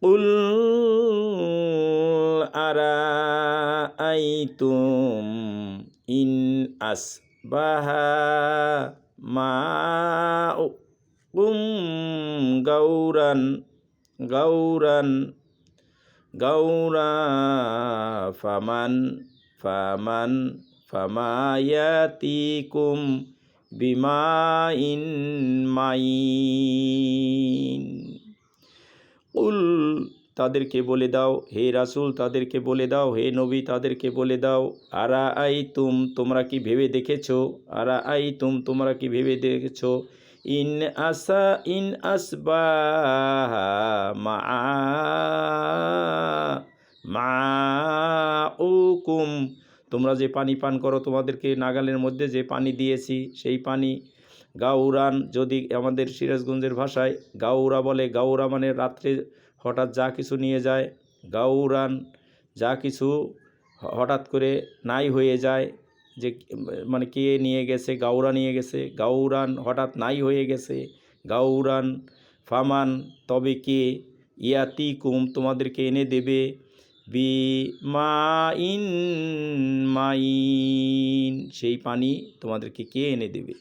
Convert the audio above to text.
কুল আরাআইতুম in আসবাহা মাউকুম গাওরান গাওরান গাওরা ফামান ফামান ফামায়াতিকুম বিমাইন mine. কুল তাদেরকে বলে দাও, হে রাসূল তাদেরকে বলে দাও, হে নবী তাদেরকে বলে দাও, আরাআইতুম তোমরা কি ভেবে দেখেছো, আরাআইতুম তোমরা কি ভেবে দেখেছো, ইন আসবাহা মাউকুম তোমরা যে পানি পান করো, তোমাদেরকে নাগালের মধ্যে যে পানি দিয়েছি সেই পানি গাউরান, যদি আমাদের সিরাজগঞ্জের ভাষায় গাউরা বলে, গাউরা মানে রাত্রে হঠাৎ যা কিছু নিয়ে যায়, গাউরান যা কিছু হঠাৎ করে নাই হয়ে যায়, যে মানে কে নিয়ে গেছে, গাউরা নিয়ে গেছে, গাউরান হঠাৎ নাই হয়ে গেছে, গাউরান ফামান তবে কে, ইয়াতিকুম তোমাদেরকে এনে দেবে, বি মাইন মাইন সেই পানি তোমাদেরকে কে এনে দেবে।